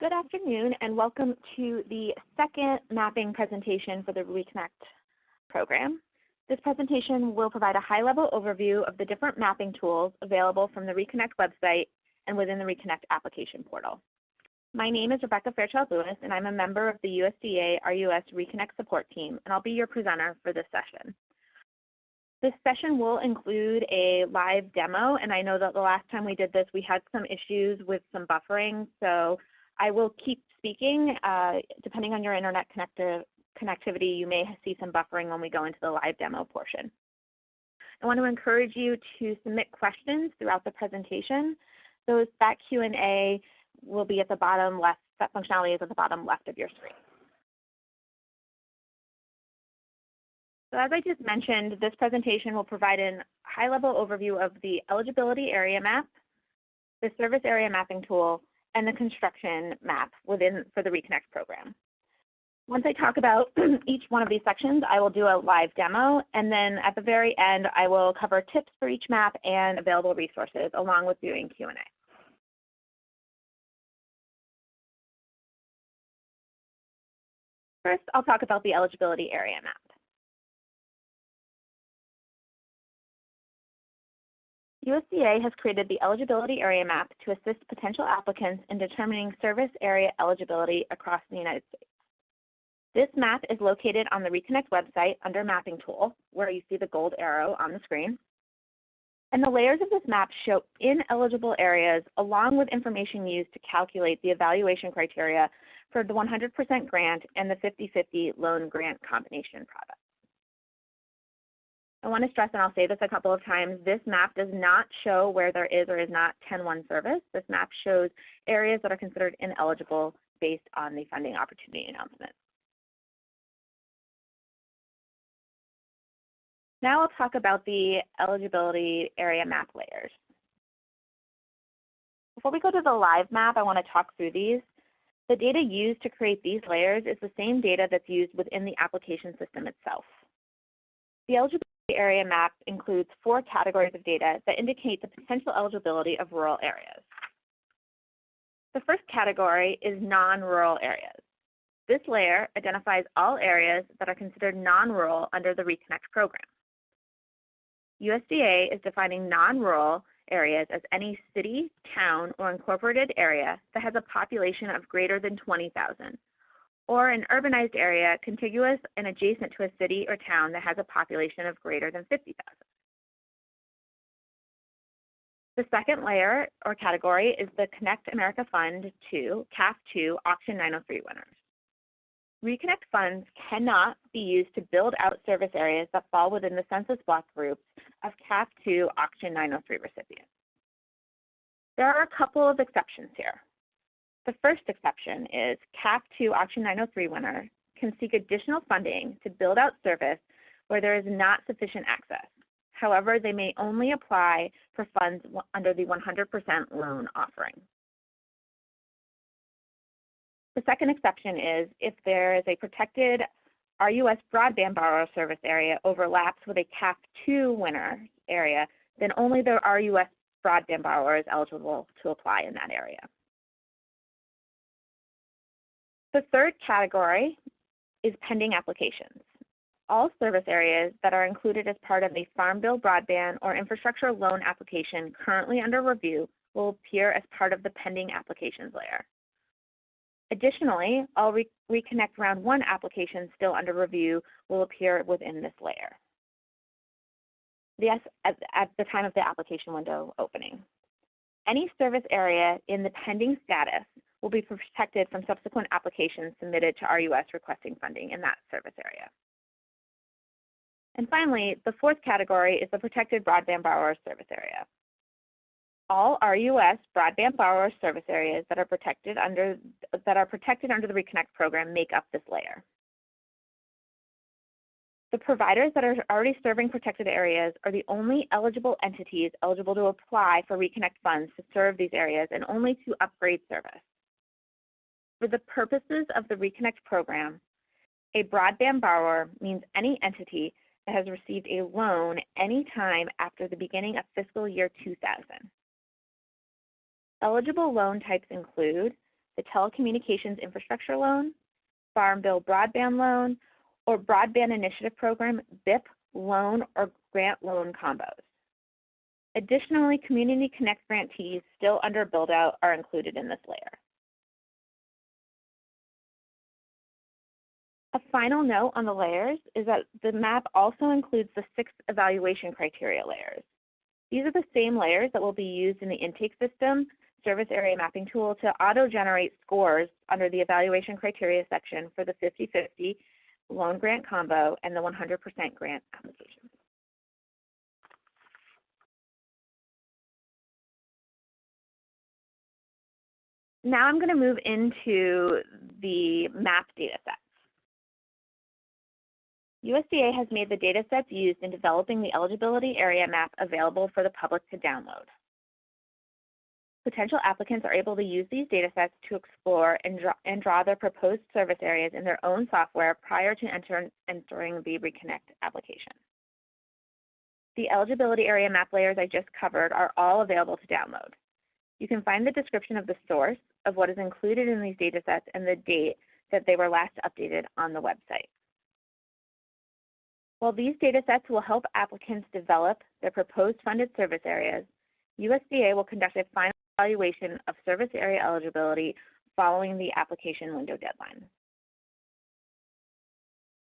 Good afternoon and welcome to the second mapping presentation for the ReConnect program. This presentation will provide a high-level overview of the different mapping tools available from the ReConnect website and within the ReConnect application portal. My name is Rebecca Fairchild-Lewis and I'm a member of the USDA RUS ReConnect support team, and I'll be your presenter for this session. This session will include a live demo, and I know that the last time we did this we had some issues with some buffering, so I will keep speaking. Depending on your internet connectivity, you may see some buffering when we go into the live demo portion. I want to encourage you to submit questions throughout the presentation. That Q&A will be at the bottom left, that functionality is at the bottom left of your screen. So as I just mentioned, this presentation will provide a high-level overview of the eligibility area map, the service area mapping tool, and the construction map for the ReConnect program. Once I talk about each one of these sections, I will do a live demo, and then at the very end, I will cover tips for each map and available resources, along with doing Q&A. First, I'll talk about the eligibility area map. USDA has created the eligibility area map to assist potential applicants in determining service area eligibility across the United States. This map is located on the ReConnect website under Mapping Tool, where you see the gold arrow on the screen. And the layers of this map show ineligible areas along with information used to calculate the evaluation criteria for the 100% grant and the 50-50 loan grant combination product. I want to stress, and I'll say this a couple of times, this map does not show where there is or is not 10-1 service. This map shows areas that are considered ineligible based on the funding opportunity announcement. Now I'll talk about the eligibility area map layers. Before we go to the live map, I want to talk through these. The data used to create these layers is the same data that's used within the application system itself. The eligibility area map includes 4 categories of data that indicate the potential eligibility of rural areas. The first category is non-rural areas. This layer identifies all areas that are considered non-rural under the ReConnect program. USDA is defining non-rural areas as any city, town, or incorporated area that has a population of greater than 20,000. or an urbanized area contiguous and adjacent to a city or town that has a population of greater than 50,000. The second layer or category is the Connect America Fund 2, CAF 2 Auction 903 winners. ReConnect funds cannot be used to build out service areas that fall within the census block groups of CAF 2 Auction 903 recipients. There are a couple of exceptions here. The first exception is CAF 2 Auction 903 winner can seek additional funding to build out service where there is not sufficient access. However, they may only apply for funds under the 100% loan offering. The second exception is if there is a protected RUS broadband borrower service area overlaps with a CAF 2 winner area, then only the RUS broadband borrower is eligible to apply in that area. The third category is pending applications. All service areas that are included as part of a Farm Bill broadband or infrastructure loan application currently under review will appear as part of the pending applications layer. Additionally, all ReConnect Round 1 applications still under review will appear within this layer. Yes, at the time of the application window opening. Any service area in the pending status will be protected from subsequent applications submitted to RUS requesting funding in that service area. And finally, the fourth category is the protected broadband borrower service area. All RUS broadband borrower service areas that are protected under the ReConnect program make up this layer. The providers that are already serving protected areas are the only eligible entities eligible to apply for ReConnect funds to serve these areas and only to upgrade service. For the purposes of the ReConnect program, a broadband borrower means any entity that has received a loan any time after the beginning of fiscal year 2000. Eligible loan types include the Telecommunications Infrastructure Loan, Farm Bill Broadband Loan, or Broadband Initiative Program BIP loan or grant loan combos. Additionally, Community Connect grantees still under build-out are included in this layer. A final note on the layers is that the map also includes the 6 evaluation criteria layers. These are the same layers that will be used in the intake system service area mapping tool to auto-generate scores under the evaluation criteria section for the 50-50 loan grant combo and the 100% grant application. Now I'm going to move into the map data sets. USDA has made the data sets used in developing the eligibility area map available for the public to download. Potential applicants are able to use these data sets to explore and draw their proposed service areas in their own software prior to entering the ReConnect application. The eligibility area map layers I just covered are all available to download. You can find the description of the source of what is included in these data sets and the date that they were last updated on the website. While these data sets will help applicants develop their proposed funded service areas, USDA will conduct a final evaluation of service area eligibility following the application window deadline.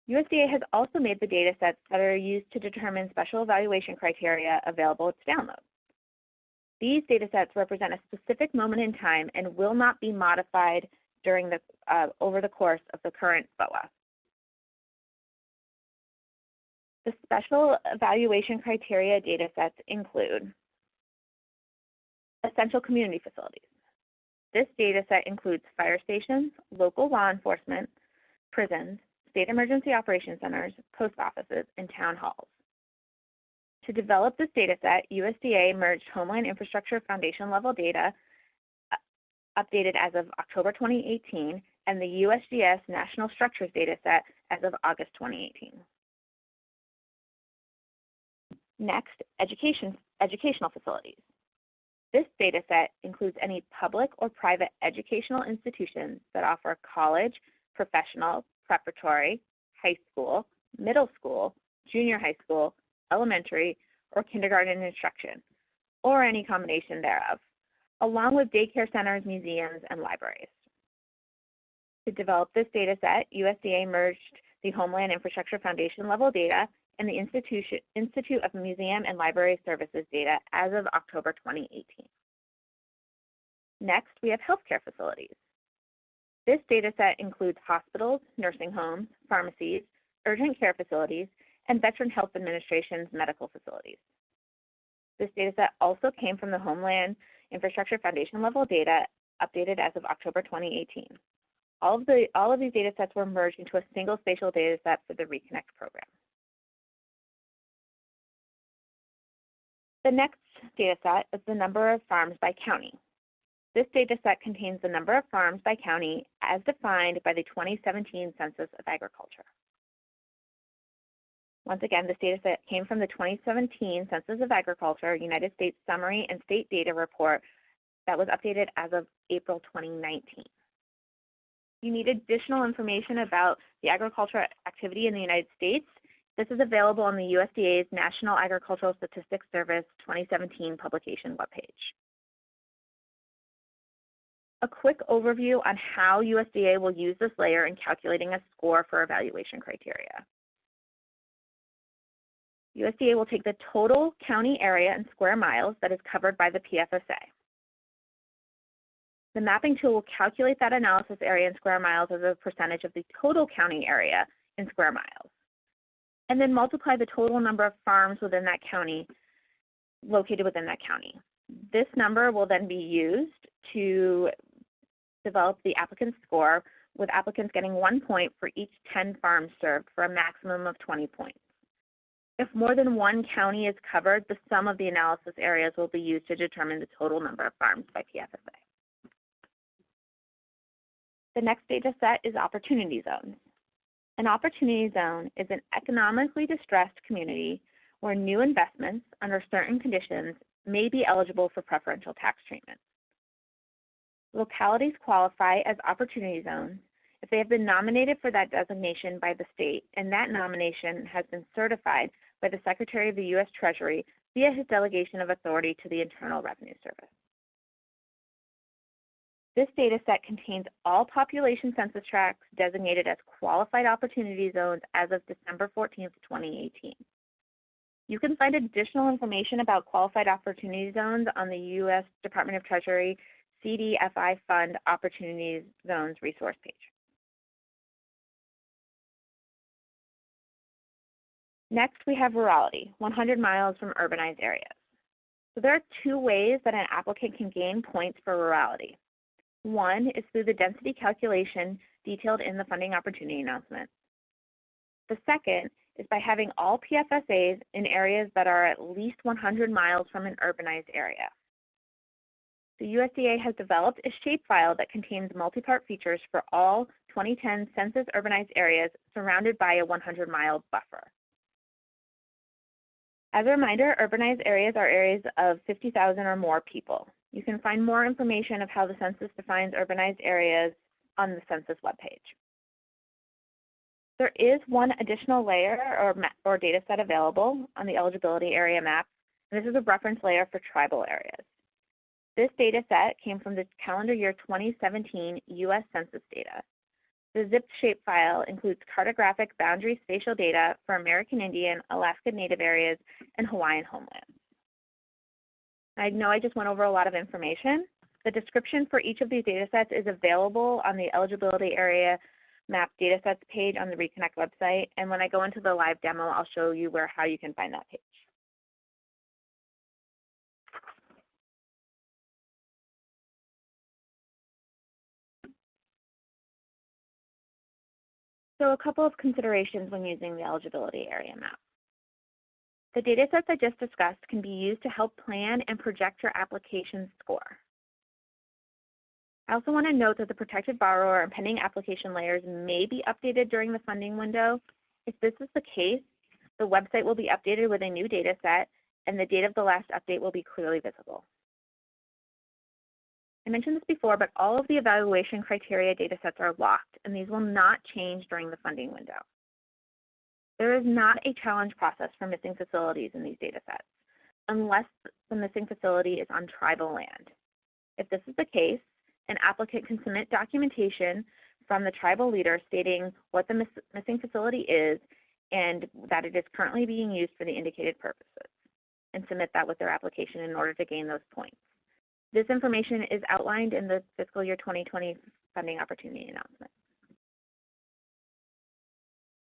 USDA has also made the data sets that are used to determine special evaluation criteria available to download. These data sets represent a specific moment in time and will not be modified during over the course of the current FOA. The special evaluation criteria data sets include essential community facilities. This data set includes fire stations, local law enforcement, prisons, state emergency operations centers, post offices, and town halls. To develop this data set, USDA merged Homeland Infrastructure Foundation level data updated as of October 2018 and the USGS National Structures data set as of August 2018. Next, educational facilities. This data set includes any public or private educational institutions that offer college, professional, preparatory, high school, middle school, junior high school, elementary, or kindergarten instruction, or any combination thereof, along with daycare centers, museums, and libraries. To develop this data set, USDA merged the Homeland Infrastructure Foundation level data and the Institute of Museum and Library Services data as of October 2018. Next, we have healthcare facilities. This data set includes hospitals, nursing homes, pharmacies, urgent care facilities, and Veteran Health Administration's medical facilities. This data set also came from the Homeland Infrastructure Foundation level data updated as of October 2018. All of these data sets were merged into a single spatial data set for the ReConnect program. The next data set is the number of farms by county. This data set contains the number of farms by county as defined by the 2017 Census of Agriculture. Once again, this data set came from the 2017 Census of Agriculture United States Summary and State Data Report that was updated as of April 2019. You need additional information about the agricultural activity in the United States. This is available on the USDA's National Agricultural Statistics Service 2017 publication webpage. A quick overview on how USDA will use this layer in calculating a score for evaluation criteria. USDA will take the total county area in square miles that is covered by the PFSA. The mapping tool will calculate that analysis area in square miles as a percentage of the total county area in square miles, and then multiply the total number of farms within that county, located within that county. This number will then be used to develop the applicant's score, with applicants getting 1 point for each 10 farms served for a maximum of 20 points. If more than one county is covered, the sum of the analysis areas will be used to determine the total number of farms by PFSA. The next data set is opportunity zones. An opportunity zone is an economically distressed community where new investments under certain conditions may be eligible for preferential tax treatment. Localities qualify as opportunity zones if they have been nominated for that designation by the state and that nomination has been certified by the Secretary of the U.S. Treasury via his delegation of authority to the Internal Revenue Service. This data set contains all population census tracts designated as qualified opportunity zones as of December 14, 2018. You can find additional information about qualified opportunity zones on the U.S. Department of Treasury CDFI Fund Opportunity Zones resource page. Next, we have rurality, 100 miles from urbanized areas. So there are two ways that an applicant can gain points for rurality. One is through the density calculation detailed in the funding opportunity announcement. The second is by having all PFSAs in areas that are at least 100 miles from an urbanized area. The USDA has developed a shapefile that contains multi-part features for all 2010 census urbanized areas surrounded by a 100-mile buffer. As a reminder, urbanized areas are areas of 50,000 or more people. You can find more information of how the census defines urbanized areas on the census webpage. There is one additional layer or data set available on the eligibility area map, and this is a reference layer for tribal areas. This data set came from the calendar year 2017 U.S. Census data. The zipped shapefile includes cartographic boundary spatial data for American Indian, Alaska Native areas, and Hawaiian homelands. I know I just went over a lot of information. The description for each of these data sets is available on the eligibility area map datasets page on the ReConnect website, and when I go into the live demo, I'll show you how you can find that page. So a couple of considerations when using the eligibility area map. The datasets I just discussed can be used to help plan and project your application score. I also want to note that the protected borrower and pending application layers may be updated during the funding window. If this is the case, the website will be updated with a new dataset and the date of the last update will be clearly visible. I mentioned this before, but all of the evaluation criteria datasets are locked, and these will not change during the funding window. There is not a challenge process for missing facilities in these datasets, unless the missing facility is on tribal land. If this is the case, an applicant can submit documentation from the tribal leader stating what the missing facility is and that it is currently being used for the indicated purposes, and submit that with their application in order to gain those points. This information is outlined in the fiscal year 2020 funding opportunity announcement.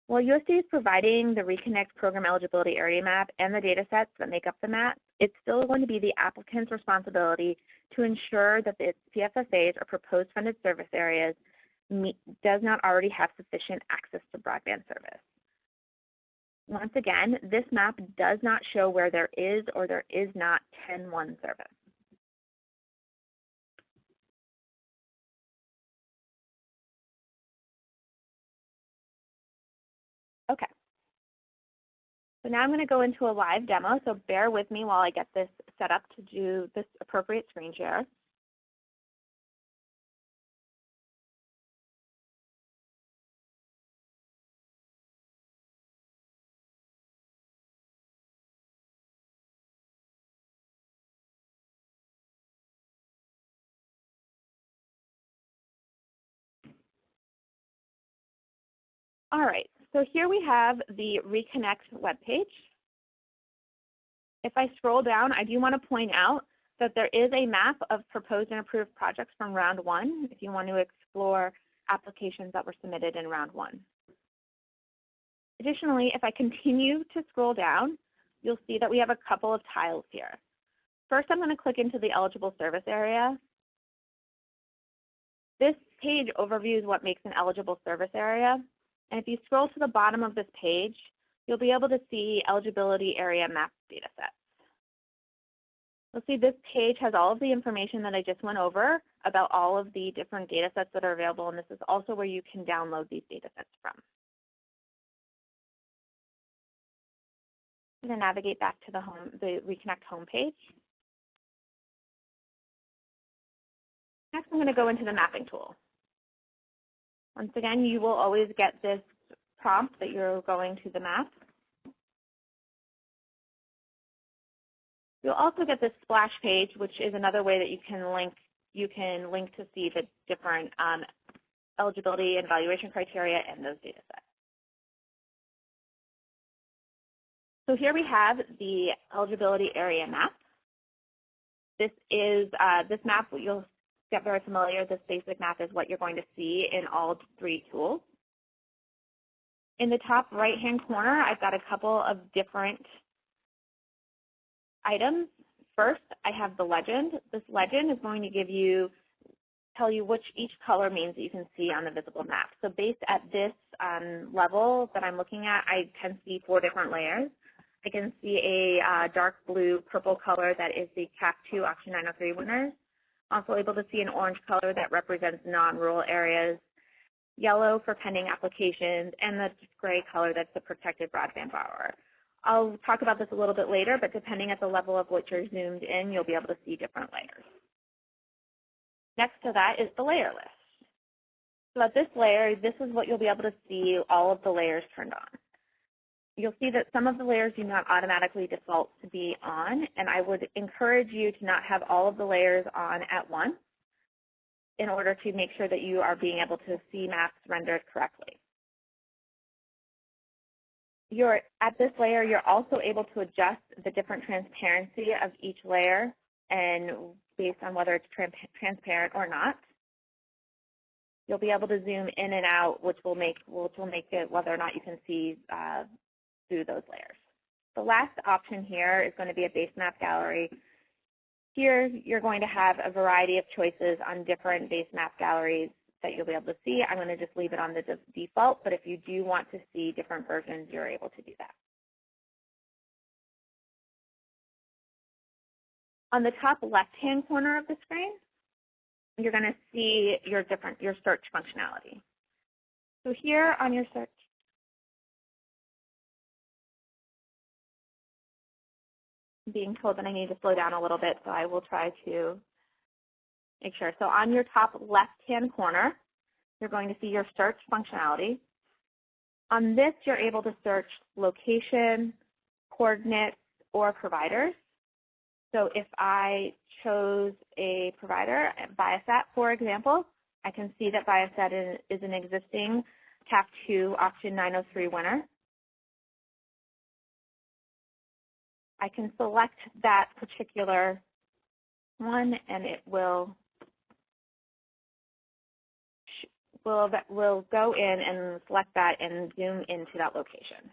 While USDA is providing the ReConnect program eligibility area map and the data sets that make up the map, it's still going to be the applicant's responsibility to ensure that the PFSAs or proposed funded service areas does not already have sufficient access to broadband service. Once again, this map does not show where there is or there is not 10-1 service. Okay. So now I'm going to go into a live demo, so bear with me while I get this set up to do this appropriate screen share. All right, so here we have the ReConnect webpage. If I scroll down, I do want to point out that there is a map of proposed and approved projects from round one if you want to explore applications that were submitted in round one. Additionally, if I continue to scroll down, you'll see that we have a couple of tiles here. First, I'm going to click into the eligible service area. This page overviews what makes an eligible service area. And if you scroll to the bottom of this page, you'll be able to see eligibility area map data sets. You'll see this page has all of the information that I just went over about all of the different data sets that are available, and this is also where you can download these data sets from. I'm going to navigate back to the ReConnect homepage. Next, I'm going to go into the mapping tool. Once again, you will always get this prompt that you're going to the map. You'll also get this splash page, which is another way that you can link to see the different eligibility and evaluation criteria in those data sets. So here we have the eligibility area map. This is this map. You'll get very familiar. This basic map is what you're going to see in all three tools. In the top right-hand corner, I've got a couple of different items. First, I have the legend. This legend is going to tell you which each color means that you can see on the visible map. So based at this level that I'm looking at, I can see 4 different layers. I can see a dark blue purple color that is the CAF 2 Auction 903 winners. Also able to see an orange color that represents non-rural areas, yellow for pending applications, and the gray color that's the protected broadband borrower. I'll talk about this a little bit later, but depending at the level of which you're zoomed in, you'll be able to see different layers. Next to that is the layer list. So at this layer, this is what you'll be able to see all of the layers turned on. You'll see that some of the layers do not automatically default to be on, and I would encourage you to not have all of the layers on at once in order to make sure that you are being able to see maps rendered correctly. At this layer, you're also able to adjust the different transparency of each layer and based on whether it's transparent or not. You'll be able to zoom in and out, which will make it whether or not you can see through those layers. The last option here is going to be a base map gallery. Here, you're going to have a variety of choices on different base map galleries that you'll be able to see. I'm going to just leave it on the default, but if you do want to see different versions, you're able to do that. On the top left-hand corner of the screen, you're going to see your search functionality. So here on your search, I'm being told that I need to slow down a little bit, so I will try to make sure. So on your top left-hand corner, you're going to see your search functionality. On this, you're able to search location, coordinates, or providers. So if I chose a provider, Viasat, for example, I can see that Viasat is an existing CAF 2 Auction 903 winner. I can select that particular one, and it will go in and select that and zoom into that location.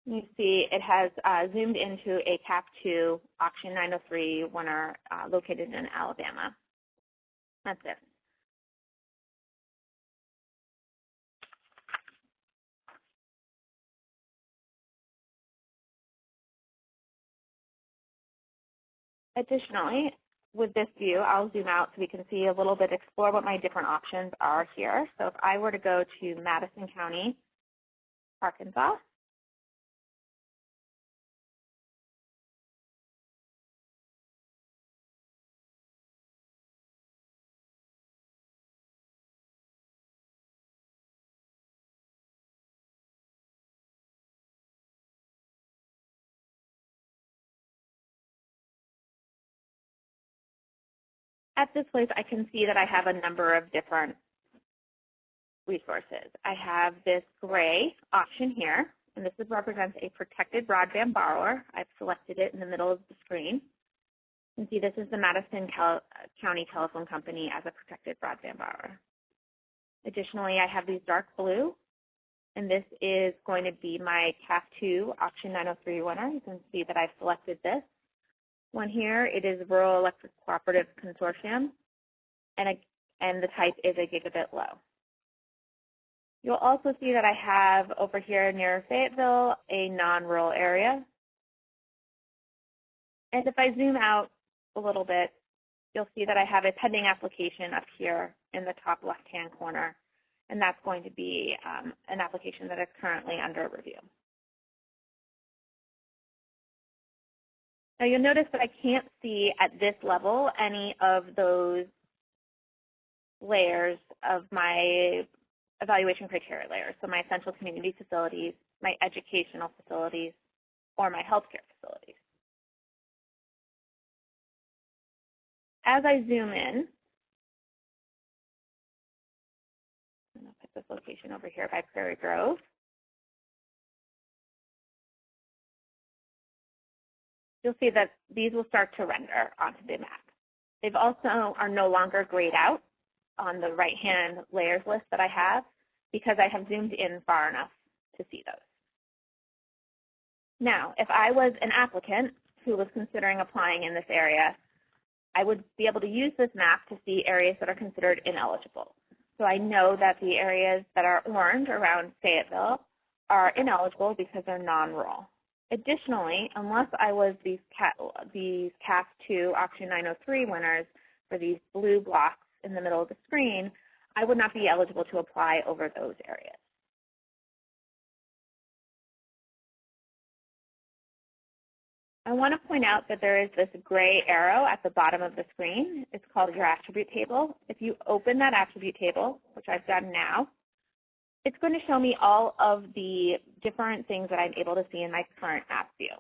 You see it has zoomed into a CAF 2 Auction 903 winner located in Alabama. That's it. Additionally, with this view, I'll zoom out so we can see a little bit, explore what my different options are here. So if I were to go to Madison County, Arkansas, at this place, I can see that I have a number of different resources. I have this gray option here, and this represents a protected broadband borrower. I've selected it in the middle of the screen. You can see this is the Madison County Telephone Company as a protected broadband borrower. Additionally, I have these dark blue, and this is going to be my CAF 2 Auction 903 winner. You can see that I've selected this one here. It is Rural Electric Cooperative Consortium, and the type is a gigabit low. You'll also see that I have over here near Fayetteville a non-rural area. And if I zoom out a little bit, you'll see that I have a pending application up here in the top left-hand corner, and that's going to be an application that is currently under review. Now you'll notice that I can't see at this level any of those layers of my evaluation criteria layers, so my essential community facilities, my educational facilities, or my healthcare facilities. As I zoom in, I'll put this location over here by Prairie Grove. You'll see that these will start to render onto the map. They've also are no longer grayed out on the right-hand layers list that I have because I have zoomed in far enough to see those. Now, if I was an applicant who was considering applying in this area, I would be able to use this map to see areas that are considered ineligible. So I know that the areas that are orange around Fayetteville are ineligible because they're non-rural. Additionally, unless I was these CAF 2 Auction 903 winners for these blue blocks in the middle of the screen, I would not be eligible to apply over those areas. I want to point out that there is this gray arrow at the bottom of the screen. It's called your attribute table. If you open that attribute table, which I've done now, it's going to show me all of the different things that I'm able to see in my current map view.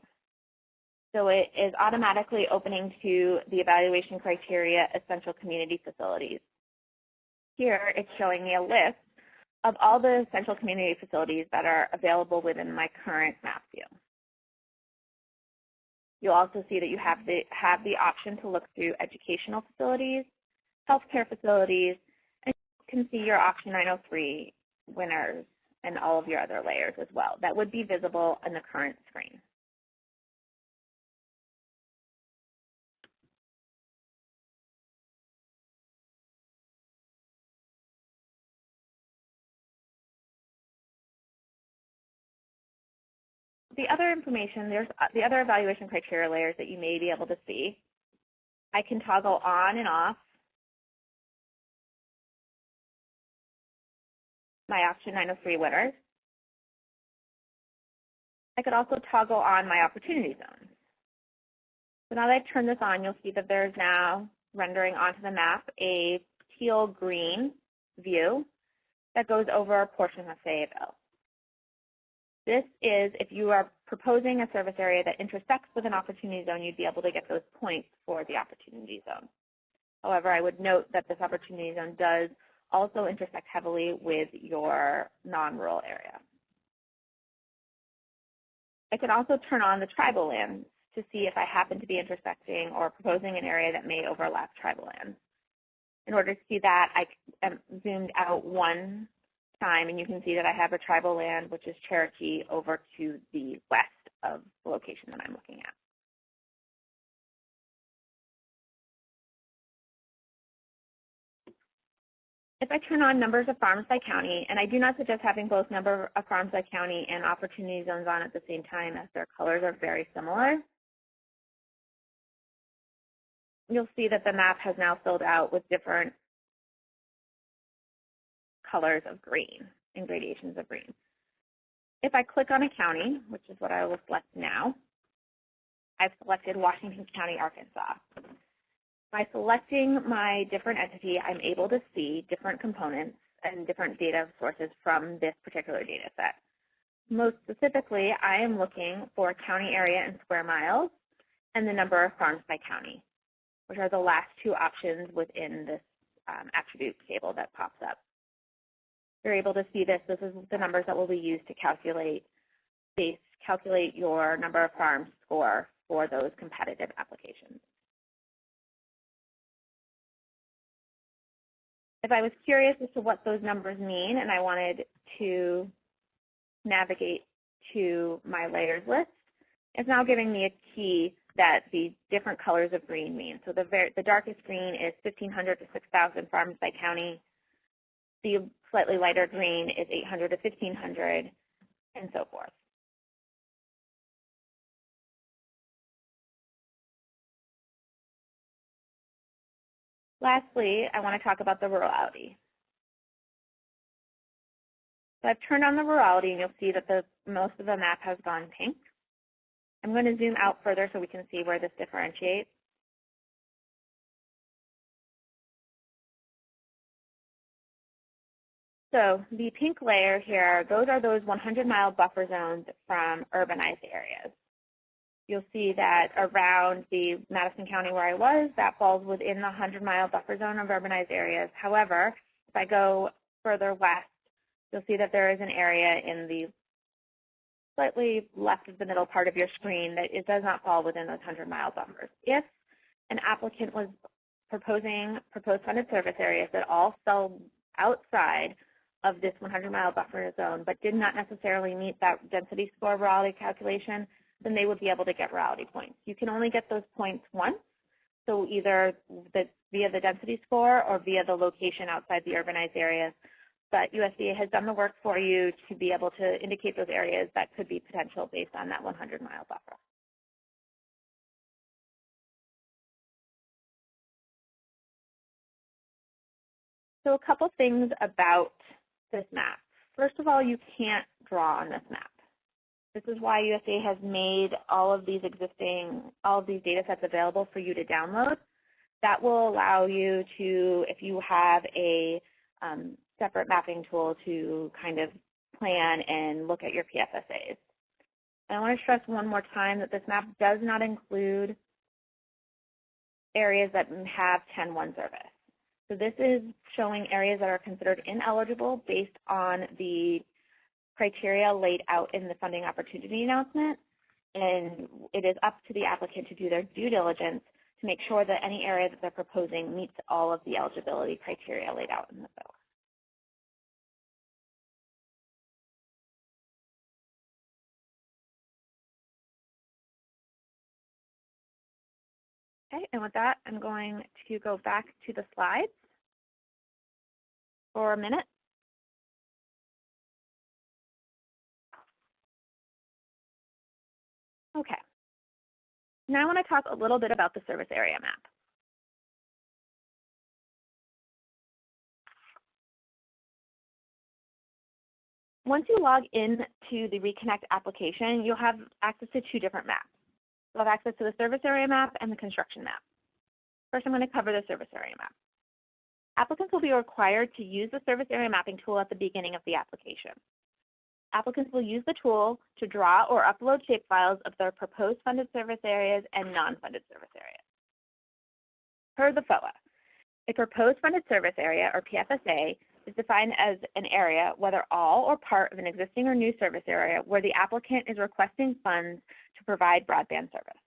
So it is automatically opening to the evaluation criteria essential community facilities. Here it's showing me a list of all the essential community facilities that are available within my current map view. You'll also see that you have the option to look through educational facilities, healthcare facilities, and you can see your Auction 903 winners and all of your other layers as well. That would be visible in the current screen. The other information, there's the other evaluation criteria layers that you may be able to see. I can toggle on and off my Auction 903 winners. I could also toggle on my opportunity zones. So now that I've turned this on, you'll see that there's now rendering onto the map a teal green view that goes over a portion of Fayetteville. This is if you are proposing a service area that intersects with an opportunity zone, you'd be able to get those points for the opportunity zone. However, I would note that this opportunity zone does also intersect heavily with your non-rural area. I can also turn on the tribal lands to see if I happen to be intersecting or proposing an area that may overlap tribal lands. In order to see that, I am zoomed out one time, and you can see that I have a tribal land, which is Cherokee, over to the west of the location that I'm looking at. If I turn on numbers of farms by county, and I do not suggest having both number of farms by county and opportunity zones on at the same time as their colors are very similar, you'll see that the map has now filled out with different colors of green and gradations of green. If I click on a county, which is what I will select now, I've selected Washington County, Arkansas. By selecting my different entity, I'm able to see different components and different data sources from this particular data set. Most specifically, I am looking for county area in square miles and the number of farms by county, which are the last two options within this attribute table that pops up. You're able to see this. This is the numbers that will be used to calculate your number of farms score for those competitive applications. If I was curious as to what those numbers mean and I wanted to navigate to my layers list, it's now giving me a key that the different colors of green mean. So the darkest green is 1,500 to 6,000 farms by county. The slightly lighter green is 800 to 1,500, and so forth. Lastly, I want to talk about the rurality. So I've turned on the rurality, and you'll see that most of the map has gone pink. I'm going to zoom out further so we can see where this differentiates. So the pink layer here, those are those 100-mile buffer zones from urbanized areas. You'll see that around the Madison County where I was, that falls within the 100-mile buffer zone of urbanized areas. However, if I go further west, you'll see that there is an area in the slightly left of the middle part of your screen that it does not fall within those 100-mile buffers. If an applicant was proposed funded service areas that all fell outside of this 100-mile buffer zone but did not necessarily meet that density score rurality calculation, then they would be able to get rurality points. You can only get those points once, so either via the density score or via the location outside the urbanized areas. But USDA has done the work for you to be able to indicate those areas that could be potential based on that 100-mile buffer. So a couple things about this map. First of all, you can't draw on this map. This is why USDA has made all of these data sets available for you to download. That will allow you to, if you have a separate mapping tool, to kind of plan and look at your PFSAs. And I want to stress one more time that this map does not include areas that have 10-1 service. So this is showing areas that are considered ineligible based on the criteria laid out in the funding opportunity announcement, and it is up to the applicant to do their due diligence to make sure that any area that they're proposing meets all of the eligibility criteria laid out in the bill. Okay, and with that, I'm going to go back to the slides for a minute. Okay, now I want to talk a little bit about the service area map. Once you log in to the ReConnect application, you'll have access to two different maps. You'll have access to the service area map and the construction map. First, I'm going to cover the service area map. Applicants will be required to use the service area mapping tool at the beginning of the application. Applicants will use the tool to draw or upload shapefiles of their proposed funded service areas and non-funded service areas. Per the FOA, a proposed funded service area, or PFSA, is defined as an area, whether all or part of an existing or new service area, where the applicant is requesting funds to provide broadband service.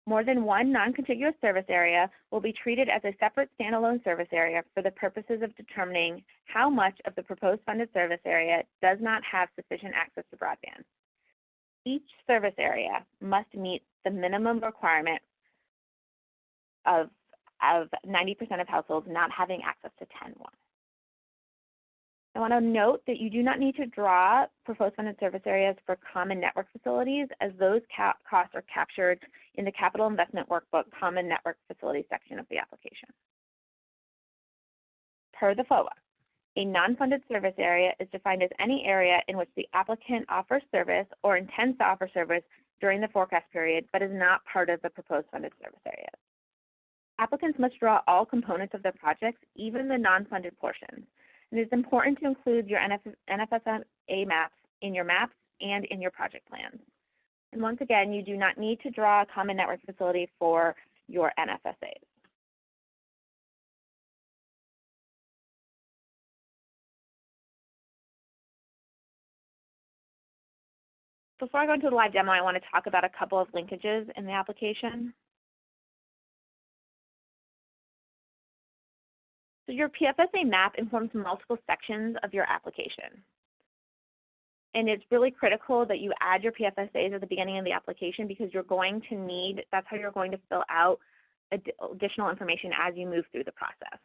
More than one non-contiguous service area will be treated as a separate standalone service area for the purposes of determining how much of the proposed funded service area does not have sufficient access to broadband. Each service area must meet the minimum requirement of 90% of households not having access to 10-1. I want to note that you do not need to draw proposed funded service areas for common network facilities, as those costs are captured in the Capital Investment Workbook Common Network Facility section of the application. Per the FOA, a non-funded service area is defined as any area in which the applicant offers service or intends to offer service during the forecast period, but is not part of the proposed funded service area. Applicants must draw all components of their projects, even the non-funded portions. And it is important to include your PFSA maps in your maps and in your project plans. And once again, you do not need to draw a common network facility for your NFSAs. Before I go into the live demo, I want to talk about a couple of linkages in the application. So your PFSA map informs multiple sections of your application. And it's really critical that you add your PFSAs at the beginning of the application, because you're going to need, that's how you're going to fill out additional information as you move through the process.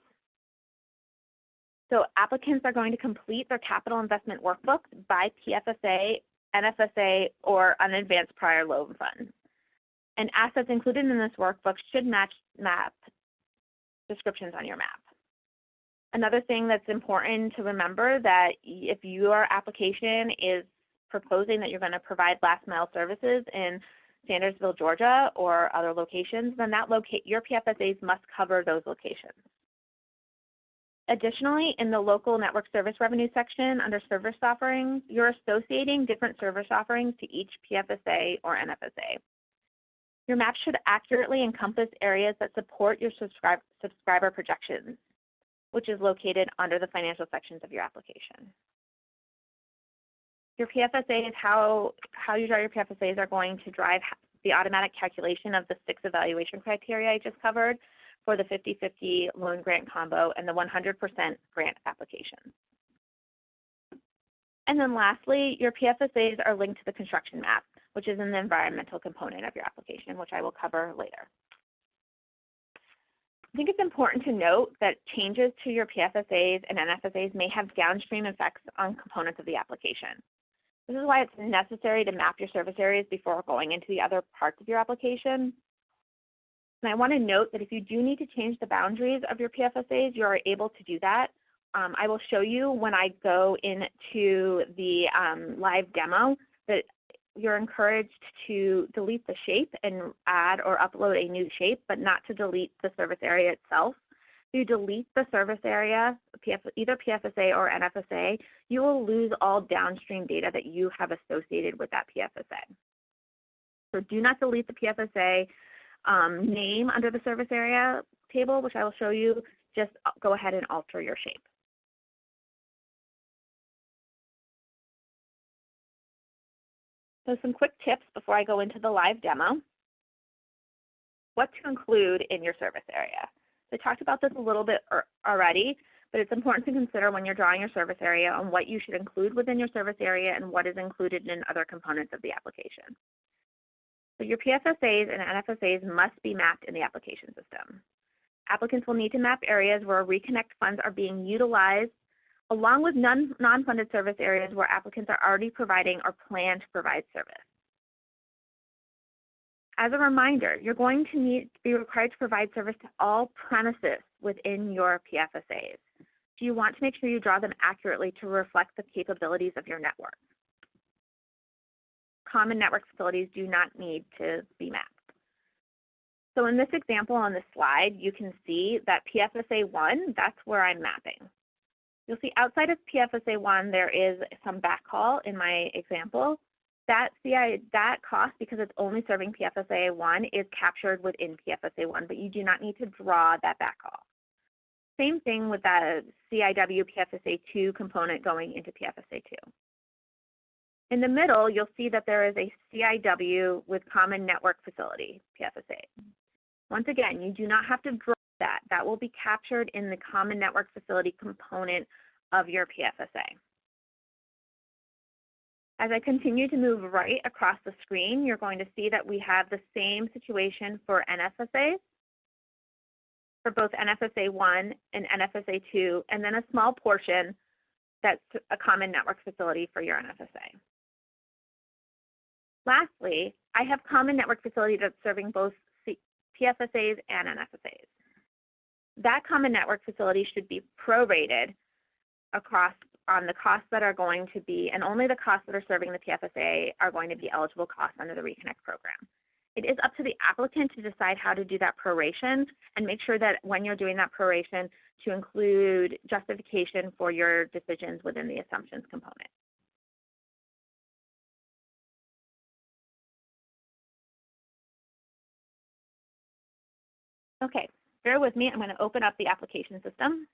So applicants are going to complete their capital investment workbook by PFSA, NFSA, or an advanced prior loan fund. And assets included in this workbook should match descriptions on your map. Another thing that's important to remember that if your application is proposing that you're going to provide last mile services in Sandersville, Georgia, or other locations, then your PFSAs must cover those locations. Additionally, in the local network service revenue section under service offerings, you're associating different service offerings to each PFSA or NFSA. Your map should accurately encompass areas that support your subscriber projections, which is located under the financial sections of your application. Your PFSAs, how you draw your PFSAs are going to drive the automatic calculation of the 6 evaluation criteria I just covered for the 50-50 loan grant combo and the 100% grant application. And then lastly, your PFSAs are linked to the construction map, which is in the environmental component of your application, which I will cover later. I think it's important to note that changes to your PFSAs and NFSAs may have downstream effects on components of the application. This is why it's necessary to map your service areas before going into the other parts of your application. And I want to note that if you do need to change the boundaries of your PFSAs, you are able to do that. I will show you when I go into the live demo that you're encouraged to delete the shape and add or upload a new shape, but not to delete the service area itself. If you delete the service area, either PFSA or NFSA, you will lose all downstream data that you have associated with that PFSA. So do not delete the PFSA name under the service area table, which I will show you. Just go ahead and alter your shape. So some quick tips before I go into the live demo. What to include in your service area. I talked about this a little bit already, but it's important to consider when you're drawing your service area on what you should include within your service area and what is included in other components of the application. So your PFSAs and NFSAs must be mapped in the application system. Applicants will need to map areas where ReConnect funds are being utilized, along with non-funded service areas where applicants are already providing or plan to provide service. As a reminder, you're going to be required to provide service to all premises within your PFSAs. So you want to make sure you draw them accurately to reflect the capabilities of your network. Common network facilities do not need to be mapped. So in this example on this slide, you can see that PFSA 1, that's where I'm mapping. You'll see outside of PFSA 1, there is some backhaul in my example. That cost, because it's only serving PFSA 1, is captured within PFSA 1, but you do not need to draw that backhaul. Same thing with the CIW PFSA 2 component going into PFSA 2. In the middle, you'll see that there is a CIW with Common Network Facility, PFSA. Once again, you do not have to draw that. That will be captured in the Common Network Facility component of your PFSA. As I continue to move right across the screen, you're going to see that we have the same situation for NFSAs, for both NFSA 1 and NFSA 2, and then a small portion that's a common network facility for your NFSA. Lastly, I have common network facility that's serving both PFSAs and NFSAs. That common network facility should be prorated across on the costs that are going to be, and only the costs that are serving the PFSA are going to be eligible costs under the ReConnect program. It is up to the applicant to decide how to do that proration and make sure that when you're doing that proration to include justification for your decisions within the assumptions component. Okay, bear with me. I'm going to open up the application system.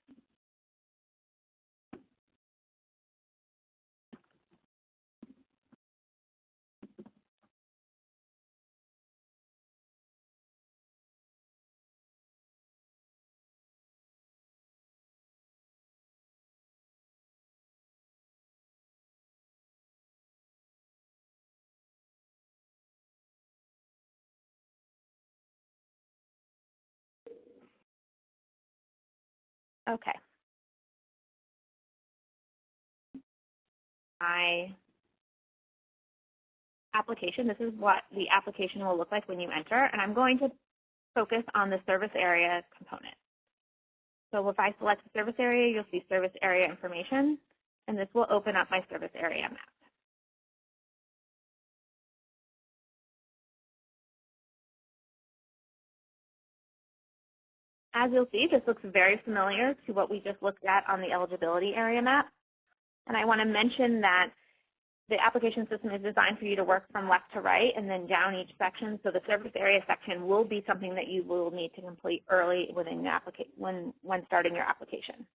Okay. My application, this is what the application will look like when you enter, and I'm going to focus on the service area component. So if I select the service area, you'll see service area information, and this will open up my service area map. As you'll see, this looks very familiar to what we just looked at on the eligibility area map. And I want to mention that the application system is designed for you to work from left to right and then down each section. So the service area section will be something that you will need to complete early within the when starting your application.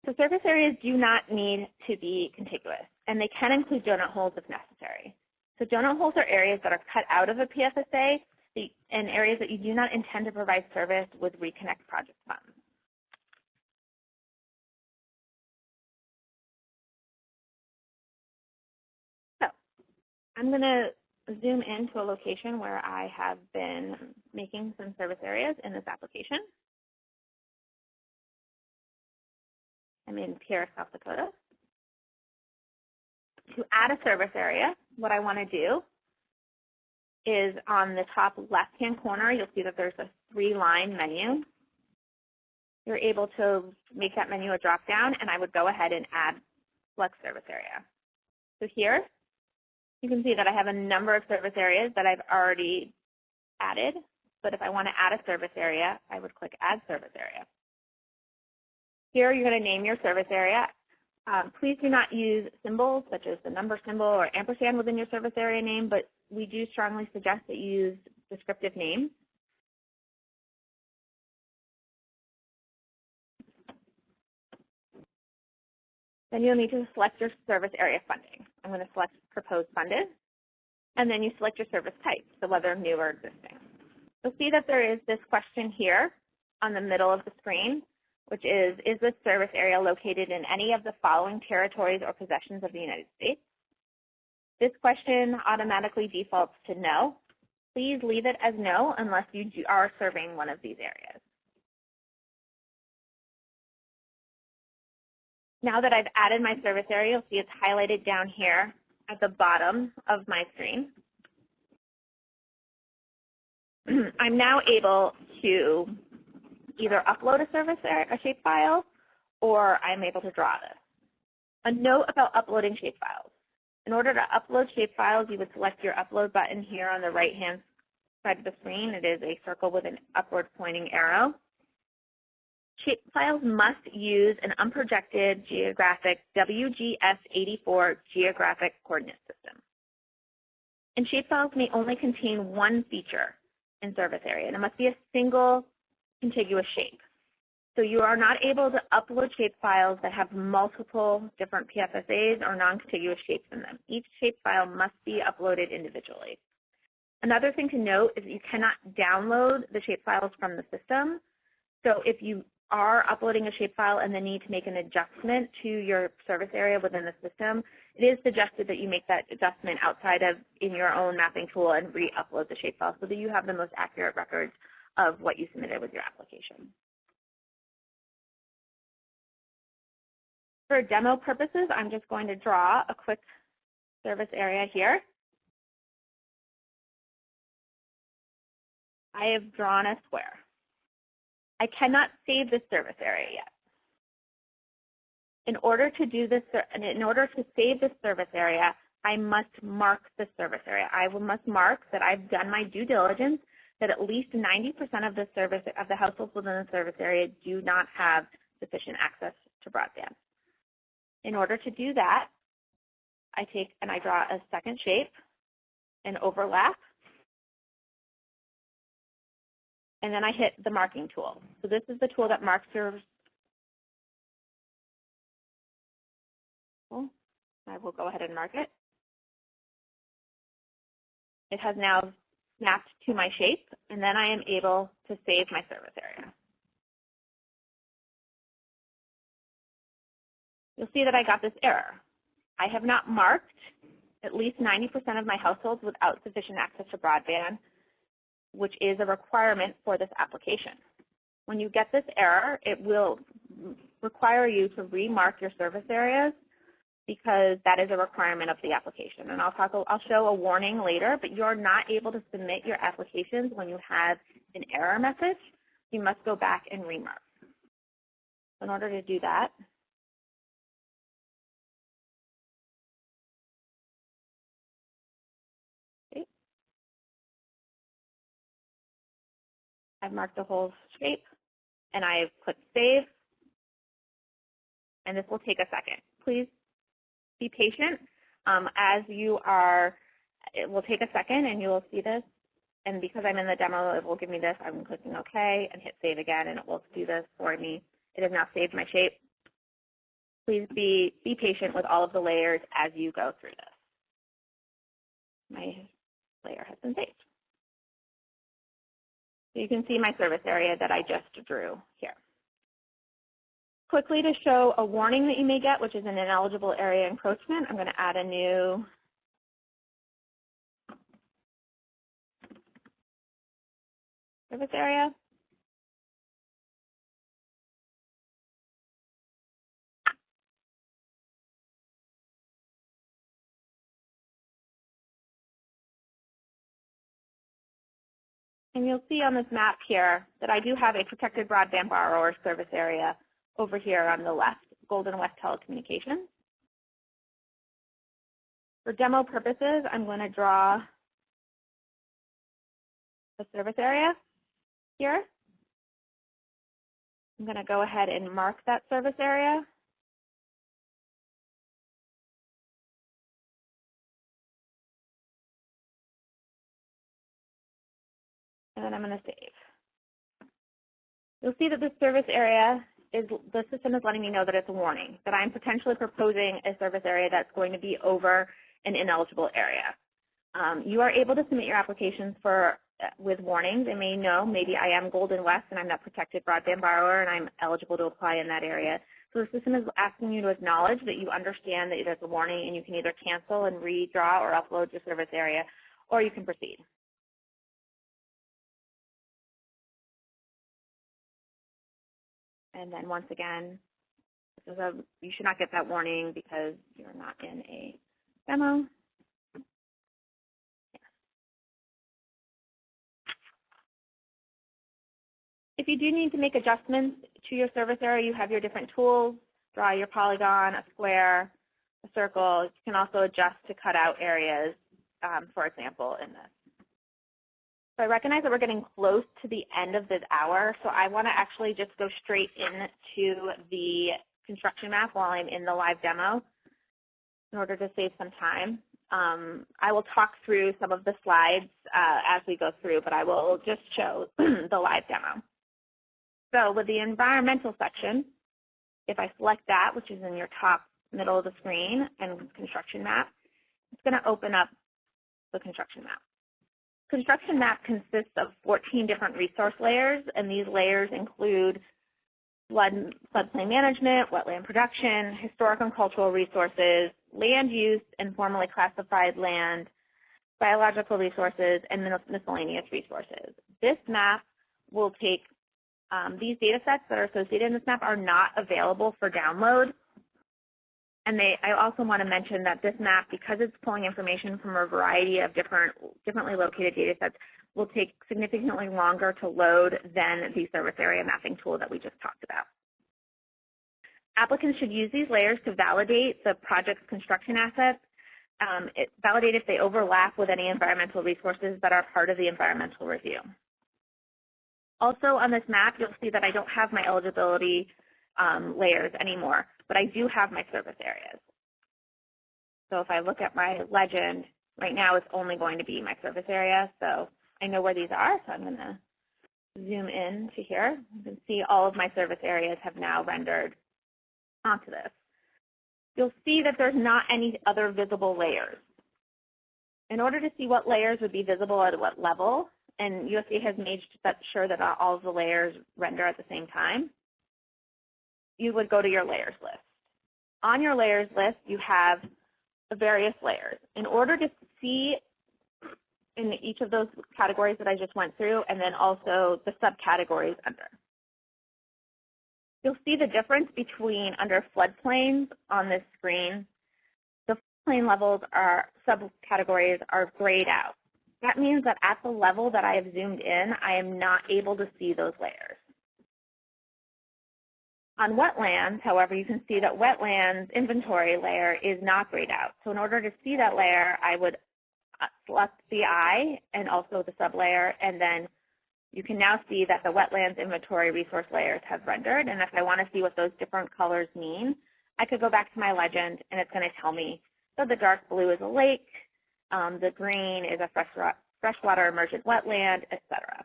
So service areas do not need to be contiguous, and they can include donut holes if necessary. So donut holes are areas that are cut out of a PFSA and areas that you do not intend to provide service with ReConnect project funds. I'm going to zoom into a location where I have been making some service areas in this application. I'm in Pierre, South Dakota. To add a service area, what I want to do is on the top left-hand corner, you'll see that there's a 3-line menu. You're able to make that menu a drop-down, and I would go ahead and add select service area. So here, you can see that I have a number of service areas that I've already added, but if I want to add a service area, I would click Add Service Area. Here, you're going to name your service area. Please do not use symbols such as the number symbol or ampersand within your service area name, but we do strongly suggest that you use descriptive names. Then you'll need to select your service area funding. I'm going to select Proposed Funded, and then you select your service type, so whether new or existing. You'll see that there is this question here on the middle of the screen, which is this service area located in any of the following territories or possessions of the United States? This question automatically defaults to no. Please leave it as no unless you are serving one of these areas. Now that I've added my service area, you'll see it's highlighted down here at the bottom of my screen. I'm now able to either upload a service area, a shapefile, or I'm able to draw this. A note about uploading shapefiles. In order to upload shapefiles, you would select your upload button here on the right-hand side of the screen. It is a circle with an upward pointing arrow. Shapefiles must use an unprojected geographic WGS84 geographic coordinate system. And shapefiles may only contain one feature in service area, and it must be a single contiguous shape. So you are not able to upload shapefiles that have multiple different PFSAs or non-contiguous shapes in them. Each shapefile must be uploaded individually. Another thing to note is that you cannot download the shapefiles from the system. So if you are uploading a shapefile and then need to make an adjustment to your service area within the system, it is suggested that you make that adjustment outside of in your own mapping tool and re-upload the shapefile so that you have the most accurate records of what you submitted with your application. For demo purposes, I'm just going to draw a quick service area here. I have drawn a square. I cannot save this service area yet. In order to do this, in order to save this service area, I must mark the service area. I must mark that I've done my due diligence, that at least 90% of the households within the service area do not have sufficient access to broadband. In order to do that, I take and I draw a second shape, an overlap, and then I hit the marking tool. So this is the tool that marks your, I will go ahead and mark it. It has now snapped to my shape, and then I am able to save my service area. You'll see that I got this error. I have not marked at least 90% of my households without sufficient access to broadband, which is a requirement for this application. When you get this error, it will require you to remark your service areas because that is a requirement of the application. And I'll show a warning later, but you're not able to submit your applications when you have an error message. you must go back and remark. In order to do that, okay, I've marked the whole shape, and I've clicked Save, and this will take a second. Please be patient as you are. It will take a second, and you will see this. And because I'm in the demo, it will give me this. I'm clicking OK and hit Save again, and it will do this for me. It has now saved my shape. Please be patient with all of the layers as you go through this. My layer has been saved. So you can see my service area that I just drew here. Quickly, to show a warning that you may get, which is an ineligible area encroachment, I'm going to add a new service area. And you'll see on this map here that I do have a protected broadband borrower service area over here on the left, Golden West Telecommunications. For demo purposes, I'm going to draw the service area here. I'm going to go ahead and mark that service area. And then I'm going to save. You'll see that the service area the system is letting me know that it's a warning, that I'm potentially proposing a service area that's going to be over an ineligible area. You are able to submit your applications with warnings. It may know maybe I am Golden West and I'm that protected broadband borrower and I'm eligible to apply in that area. So the system is asking you to acknowledge that you understand that there's a warning and you can either cancel and redraw or upload your service area, or you can proceed. And then once again, you should not get that warning because you're not in a demo. If you do need to make adjustments to your service area, you have your different tools. Draw your polygon, a square, a circle. You can also adjust to cut out areas, for example, in this. So I recognize that we're getting close to the end of this hour, so I want to actually just go straight into the construction map while I'm in the live demo in order to save some time. I will talk through some of the slides as we go through, but I will just show the live demo. So with the environmental section, if I select that, which is in your top middle of the screen, and construction map, it's going to open up the construction map. Construction map consists of 14 different resource layers, and these layers include floodplain management, wetland production, historic and cultural resources, land use and formally classified land, biological resources, and miscellaneous resources. This map will take, these data sets that are associated in this map are not available for download. And I also want to mention that this map, because it's pulling information from a variety of differently located data sets, will take significantly longer to load than the service area mapping tool that we just talked about. Applicants should use these layers to validate the project's construction assets, validate if they overlap with any environmental resources that are part of the environmental review. Also on this map, you'll see that I don't have my eligibility layers anymore, but I do have my service areas. So if I look at my legend, right now it's only going to be my service area, so I know where these are, so I'm going to zoom in to here. You can see all of my service areas have now rendered onto this. You'll see that there's not any other visible layers. In order to see what layers would be visible at what level, and USDA has made sure that all of the layers render at the same time, you would go to your layers list. On your layers list, you have the various layers. In order to see in each of those categories that I just went through, and then also the subcategories under. You'll see the difference between under floodplains on this screen. The floodplain levels subcategories are grayed out. That means that at the level that I have zoomed in, I am not able to see those layers. On wetlands, however, you can see that wetlands inventory layer is not grayed out. So in order to see that layer, I would select the eye and also the sublayer, and then you can now see that the wetlands inventory resource layers have rendered. And if I want to see what those different colors mean, I could go back to my legend and it's going to tell me. So the dark blue is a lake, the green is a freshwater emergent wetland, etc.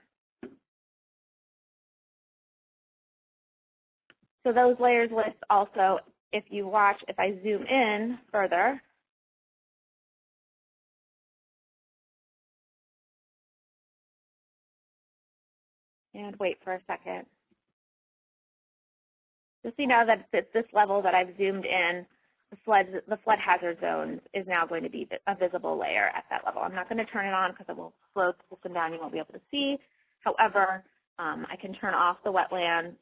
So those layers list also, if you watch, if I zoom in further, and wait for a second. You'll see now that at this level that I've zoomed in, the flood hazard zones is now going to be a visible layer at that level. I'm not going to turn it on because it will slow the system down. You won't be able to see. However, I can turn off the wetlands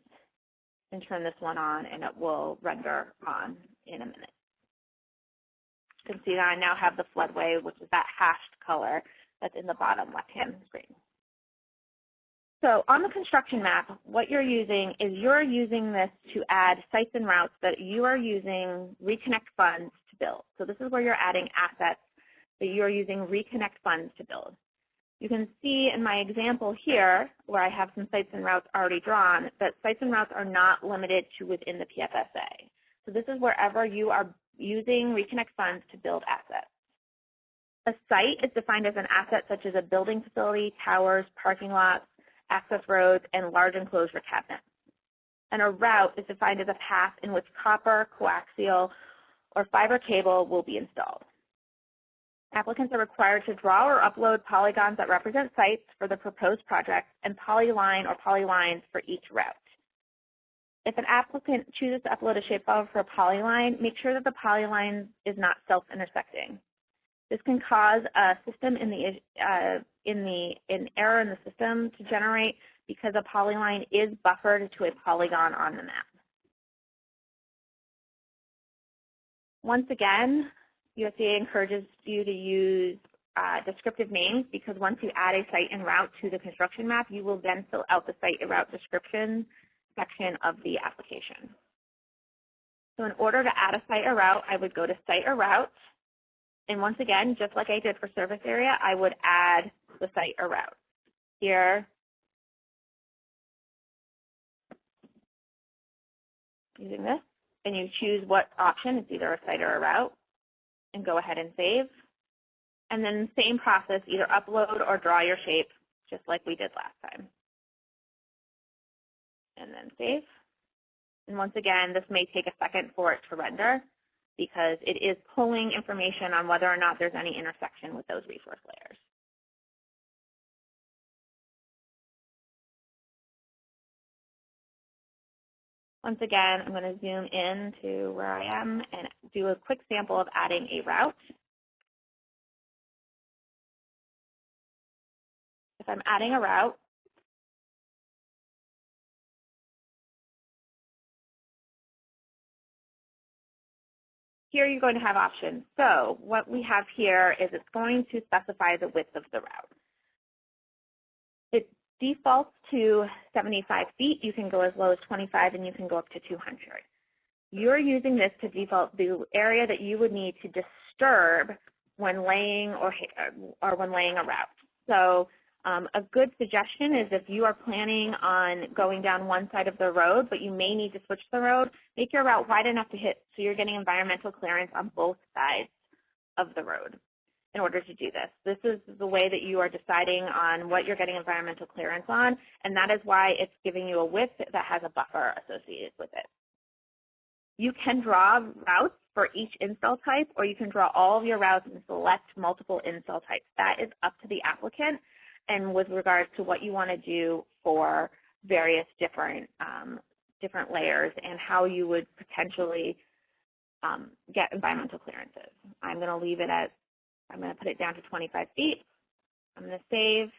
and turn this one on, and it will render on in a minute. You can see that I now have the floodway, which is that hashed color that's in the bottom left-hand screen. So on the construction map, what you're using is you're using this to add sites and routes that you are using ReConnect funds to build. So this is where you're adding assets that you're using ReConnect funds to build. You can see in my example here, where I have some sites and routes already drawn, that sites and routes are not limited to within the PFSA. So this is wherever you are using ReConnect funds to build assets. A site is defined as an asset such as a building facility, towers, parking lots, access roads, and large enclosure cabinets. And a route is defined as a path in which copper, coaxial, or fiber cable will be installed. Applicants are required to draw or upload polygons that represent sites for the proposed project and polyline or polylines for each route. If an applicant chooses to upload a shapefile for a polyline, make sure that the polyline is not self-intersecting. This can cause a system an error in the system to generate because a polyline is buffered to a polygon on the map. Once again, USDA encourages you to use descriptive names because once you add a site and route to the construction map, you will then fill out the site and route description section of the application. So in order to add a site or route, I would go to site or route. And once again, just like I did for service area, I would add the site or route. Here, using this, and you choose what option. It's either a site or a route, and go ahead and save. And then same process, either upload or draw your shape, just like we did last time. And then save. And once again, this may take a second for it to render, because it is pulling information on whether or not there's any intersection with those resource layers. Once again, I'm going to zoom in to where I am and do a quick sample of adding a route. If I'm adding a route, here you're going to have options. So what we have here is it's going to specify the width of the route. It defaults to 75 feet. You can go as low as 25 and you can go up to 200. You're using this to default the area that you would need to disturb when laying or when laying a route. So a good suggestion is if you are planning on going down one side of the road, but you may need to switch the road, make your route wide enough to hit so you're getting environmental clearance on both sides of the road in order to do this. This is the way that you are deciding on what you're getting environmental clearance on, and that is why it's giving you a width that has a buffer associated with it. You can draw routes for each install type, or you can draw all of your routes and select multiple install types. That is up to the applicant and with regards to what you want to do for various different layers and how you would potentially get environmental clearances. I'm going to leave it at, I'm going to put it down to 25 feet. I'm going to save.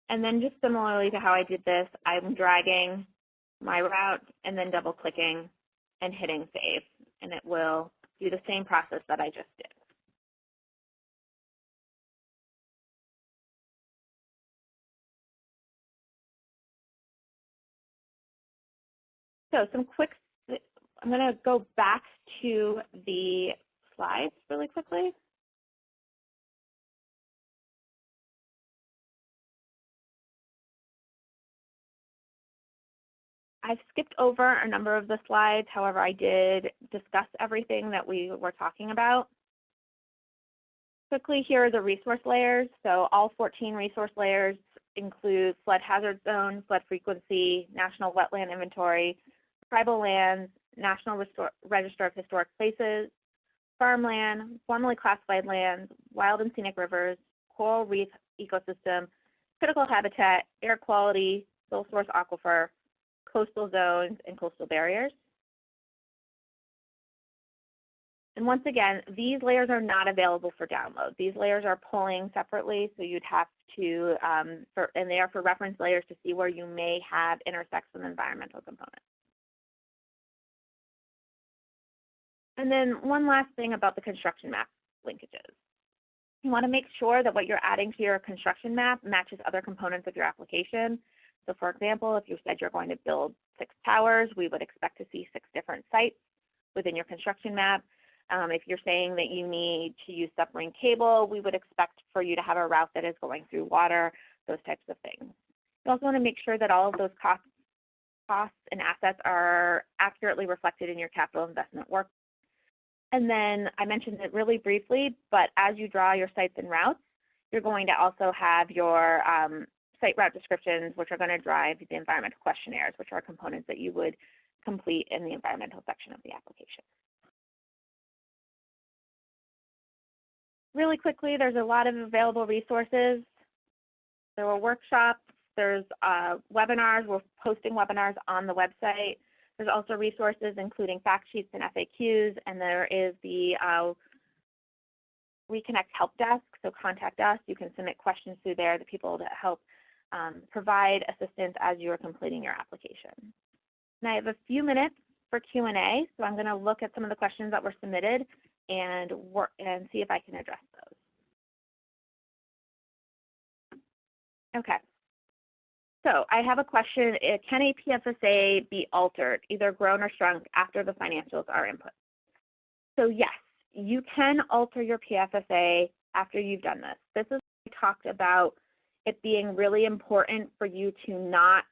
And then just similarly to how I did this, I'm dragging my route and then double clicking and hitting save. And it will do the same process that I just did. So some quick I'm going to go back to the slides really quickly. I've skipped over a number of the slides. However, I did discuss everything that we were talking about. Quickly, here are the resource layers. So all 14 resource layers include flood hazard zone, flood frequency, national wetland inventory, tribal lands, National Register of Historic Places, farmland, formally classified lands, wild and scenic rivers, coral reef ecosystem, critical habitat, air quality, sole source aquifer, coastal zones, and coastal barriers. And once again, these layers are not available for download. These layers are pulling separately, so you'd have to, and they are for reference layers to see where you may have intersects with environmental components. And then one last thing about the construction map linkages. You want to make sure that what you're adding to your construction map matches other components of your application. So for example, if you said you're going to build 6 towers, we would expect to see 6 different sites within your construction map. If you're saying that you need to use submarine cable, we would expect for you to have a route that is going through water, those types of things. You also want to make sure that all of those costs and assets are accurately reflected in your capital investment work. And then I mentioned it really briefly, but as you draw your sites and routes, you're going to also have your site route descriptions, which are going to drive the environmental questionnaires, which are components that you would complete in the environmental section of the application. Really quickly, there's a lot of available resources. There were workshops, there's webinars. We're posting webinars on the website. There's also resources including fact sheets and FAQs, and there is the ReConnect help desk, so contact us. You can submit questions through there to people that help provide assistance as you are completing your application. And I have a few minutes for Q&A, so I'm going to look at some of the questions that were submitted and see if I can address those. Okay. So I have a question, can a PFSA be altered, either grown or shrunk after the financials are input? So yes, you can alter your PFSA after you've done this. This is what we talked about it being really important for you to not,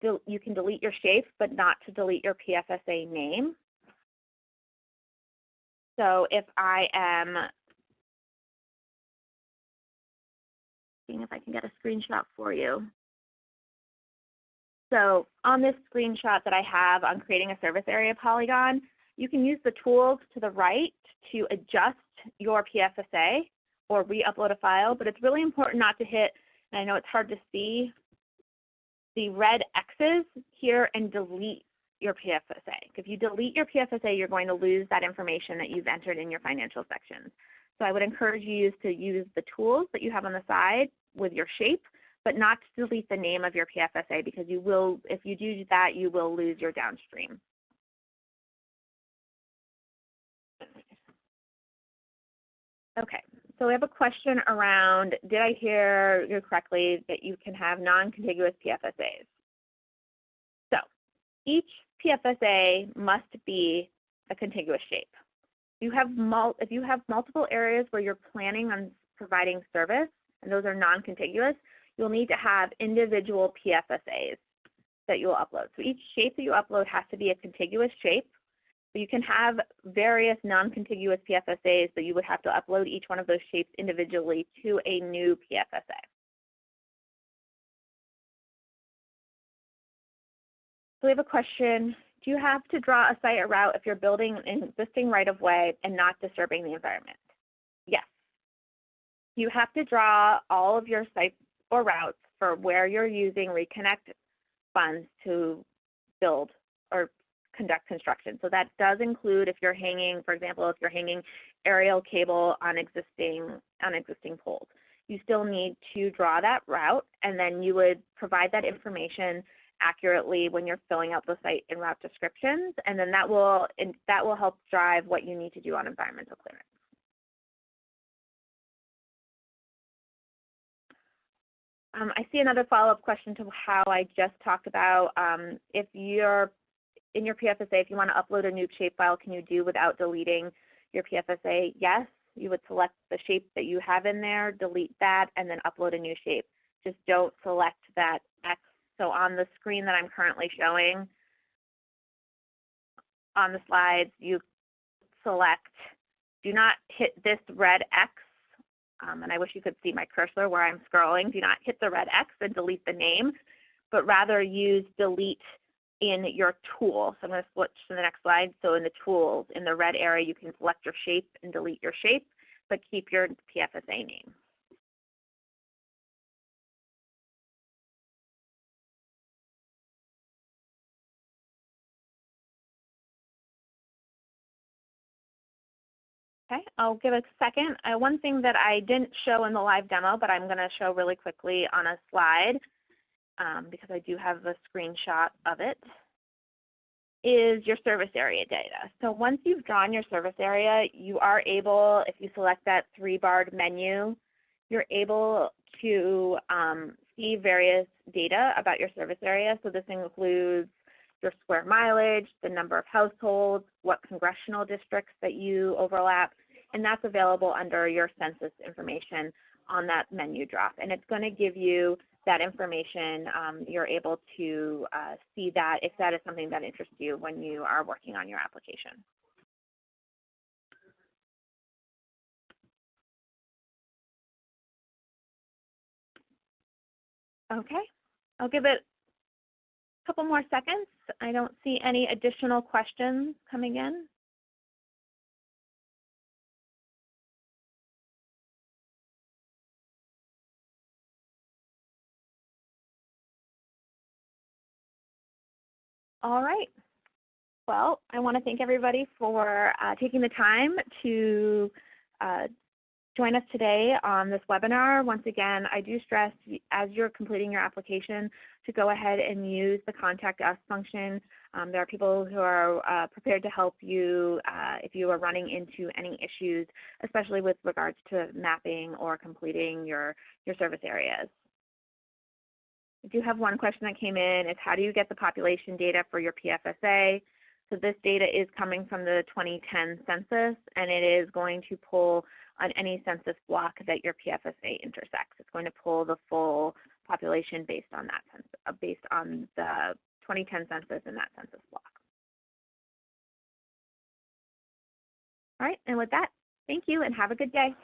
you can delete your shape, but not to delete your PFSA name. So if I am, seeing if I can get a screenshot for you. So on this screenshot that I have on creating a service area polygon, you can use the tools to the right to adjust your PFSA or re-upload a file, but it's really important not to hit, and I know it's hard to see, the red X's here and delete your PFSA. If you delete your PFSA, you're going to lose that information that you've entered in your financial section. So I would encourage you to use the tools that you have on the side with your shape, but not to delete the name of your PFSA, because you will, if you do that, you will lose your downstream. Okay, so we have a question around, did I hear you correctly that you can have non-contiguous PFSAs? So each PFSA must be a contiguous shape. If you have multiple areas where you're planning on providing service, and those are non-contiguous, you'll need to have individual PFSAs that you'll upload. So each shape that you upload has to be a contiguous shape. So you can have various non-contiguous PFSAs, but you would have to upload each one of those shapes individually to a new PFSA. So we have a question, do you have to draw a site or route if you're building an existing right-of-way and not disturbing the environment? Yes. You have to draw all of your sites or routes for where you're using ReConnect funds to build or conduct construction. So that does include if you're hanging, for example, if you're hanging aerial cable on existing poles. You still need to draw that route, and then you would provide that information accurately when you're filling out the site and route descriptions, and then that will help drive what you need to do on environmental clearance. I see another follow-up question to how I just talked about. If in your PFSA, if you want to upload a new shapefile, can you do without deleting your PFSA? Yes, you would select the shape that you have in there, delete that, and then upload a new shape. Just don't select that X. So on the screen that I'm currently showing, on the slides, you select, do not hit this red X, and I wish you could see my cursor where I'm scrolling. Do not hit the red X and delete the name, but rather use delete in your tool. So I'm going to switch to the next slide. So in the tools, in the red area, you can select your shape and delete your shape, but keep your PFSA name. Okay, I'll give a second. One thing that I didn't show in the live demo, but I'm going to show really quickly on a slide, because I do have a screenshot of it, is your service area data. So once you've drawn your service area, you are able, if you select that three-barred menu, you're able to see various data about your service area. So this includes your square mileage, the number of households, what congressional districts that you overlap, and that's available under your census information on that menu drop. And it's going to give you that information. You're able to see that if that is something that interests you when you are working on your application. Okay, I'll give it a couple more seconds. I don't see any additional questions coming in. All right. Well, I want to thank everybody for taking the time to join us today on this webinar. Once again, I do stress as you're completing your application to go ahead and use the Contact Us function. There are people who are prepared to help you if you are running into any issues, especially with regards to mapping or completing your service areas. I do have one question that came in, is how do you get the population data for your PFSA? So this data is coming from the 2010 census, and it is going to pull on any census block that your PFSA intersects. It's going to pull the full population based on that census, based on the 2010 census and that census block. All right, and with that, thank you and have a good day.